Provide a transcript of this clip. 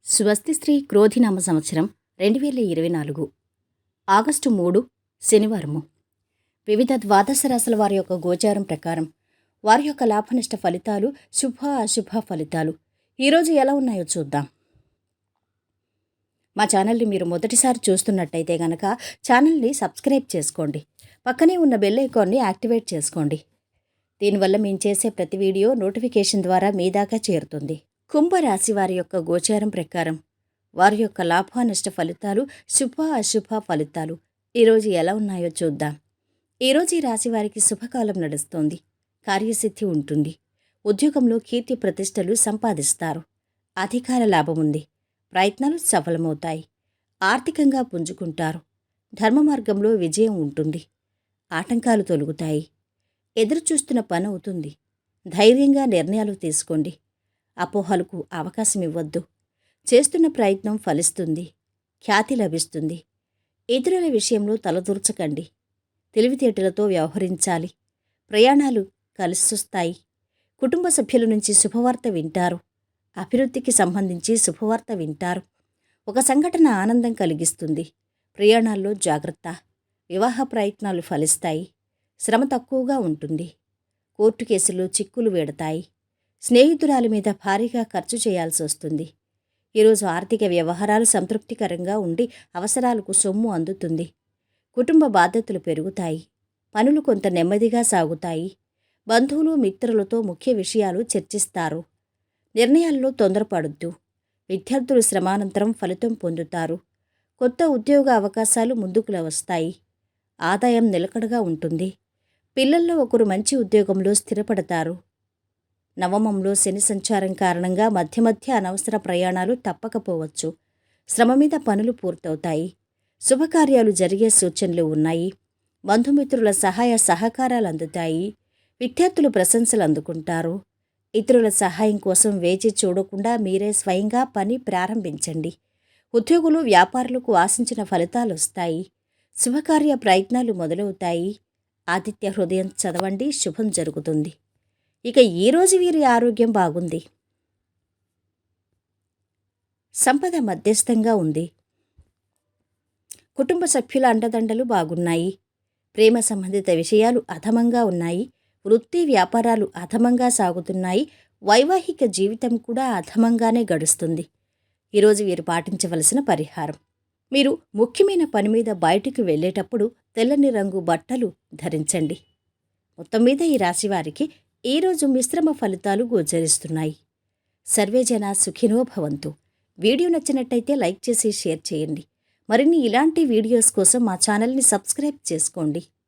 స్వస్తి శ్రీ క్రోధినామ సంవత్సరం 2024 ఆగస్టు 3 శనివారము. వివిధ ద్వాదశ రాశుల వారి యొక్క గోచారం ప్రకారం వారి యొక్క లాభనష్ట ఫలితాలు, శుభ అశుభ ఫలితాలు ఈరోజు ఎలా ఉన్నాయో చూద్దాం. మా ఛానల్ని మీరు మొదటిసారి చూస్తున్నట్టయితే గనక ఛానల్ని సబ్స్క్రైబ్ చేసుకోండి. పక్కనే ఉన్న బెల్ ఐకాన్ని యాక్టివేట్ చేసుకోండి. దీనివల్ల మేము చేసే ప్రతి వీడియో నోటిఫికేషన్ ద్వారా మీ దాకా చేరుతుంది. కుంభరాశి వారి యొక్క గోచారం ప్రకారం వారి యొక్క లాభనష్ట ఫలితాలు, శుభ అశుభ ఫలితాలు ఈరోజు ఎలా ఉన్నాయో చూద్దాం. ఈరోజు ఈ రాశి వారికి శుభకాలం నడుస్తోంది. కార్యసిద్ధి ఉంటుంది. ఉద్యోగంలో కీర్తి ప్రతిష్టలు సంపాదిస్తారు. అధికార లాభం ఉంది. ప్రయత్నాలు సఫలమవుతాయి. ఆర్థికంగా పుంజుకుంటారు. ధర్మ మార్గంలో విజయం ఉంటుంది. ఆటంకాలు తొలగుతాయి. ఎదురుచూస్తున్న పని అవుతుంది. ధైర్యంగా నిర్ణయాలు తీసుకోండి. అపోహలకు అవకాశం ఇవ్వద్దు. చేస్తున్న ప్రయత్నం ఫలిస్తుంది. ఖ్యాతి లభిస్తుంది. ఇతరుల విషయంలో తలదూర్చకండి. తెలివితేటలతో వ్యవహరించాలి. ప్రయాణాలు కలిసొస్తాయి. కుటుంబ సభ్యుల నుంచి శుభవార్త వింటారు. అభివృద్ధికి సంబంధించి శుభవార్త వింటారు. ఒక సంఘటన ఆనందం కలిగిస్తుంది. ప్రయాణాల్లో జాగ్రత్త. వివాహ ప్రయత్నాలు ఫలిస్తాయి. శ్రమ తక్కువగా ఉంటుంది. కోర్టు కేసులు చిక్కులు వేడతాయి. స్నేహితురాలి మీద భారీగా ఖర్చు చేయాల్సి వస్తుంది. ఈరోజు ఆర్థిక వ్యవహారాలు సంతృప్తికరంగా ఉండి అవసరాలకు సొమ్ము అందుతుంది. కుటుంబ బాధ్యతలు పెరుగుతాయి. పనులు కొంత నెమ్మదిగా సాగుతాయి. బంధువులు మిత్రులతో ముఖ్య విషయాలు చర్చిస్తారు. నిర్ణయాల్లో తొందరపడొద్దు. విద్యార్థులు శ్రమానంతరం ఫలితం పొందుతారు. కొత్త ఉద్యోగ అవకాశాలు ముందుకు వస్తాయి. ఆదాయం నిలకడగా ఉంటుంది. పిల్లల్లో ఒకరు మంచి ఉద్యోగంలో స్థిరపడతారు. నవమంలో శని సంచారం కారణంగా మధ్య మధ్య అనవసర ప్రయాణాలు తప్పకపోవచ్చు. శ్రమ మీద పనులు పూర్తవుతాయి. శుభకార్యాలు జరిగే సూచనలు ఉన్నాయి. బంధుమిత్రుల సహాయ సహకారాలు అందుతాయి. విద్యార్థులు ప్రశంసలు అందుకుంటారు. ఇతరుల సహాయం కోసం వేచి చూడకుండా మీరే స్వయంగా పని ప్రారంభించండి. ఉద్యోగులు వ్యాపారులకు ఆశించిన ఫలితాలు వస్తాయి. శుభకార్య ప్రయత్నాలు మొదలవుతాయి. ఆదిత్య హృదయం చదవండి, శుభం జరుగుతుంది. ఇక ఈరోజు వీరి ఆరోగ్యం బాగుంది. సంపద మధ్యస్థంగా ఉంది. కుటుంబ సభ్యుల అండదండలు బాగున్నాయి. ప్రేమ సంబంధిత విషయాలు అధమంగా ఉన్నాయి. వృత్తి వ్యాపారాలు అధమంగా సాగుతున్నాయి. వైవాహిక జీవితం కూడా అధమంగానే గడుస్తుంది. ఈరోజు వీరు పాటించవలసిన పరిహారం: మీరు ముఖ్యమైన పని మీద బయటికి వెళ్ళేటప్పుడు తెల్లని రంగు బట్టలు ధరించండి. మొత్తం మీద ఈ రాశి వారికి ఈరోజు మిశ్రమ ఫలితాలు గోచరిస్తున్నాయి. సర్వేజన సుఖినో భవంతు. వీడియో నచ్చినట్టయితే లైక్ చేసి షేర్ చేయండి. మరిన్ని ఇలాంటి వీడియోస్ కోసం మా ఛానల్ని సబ్స్క్రైబ్ చేసుకోండి.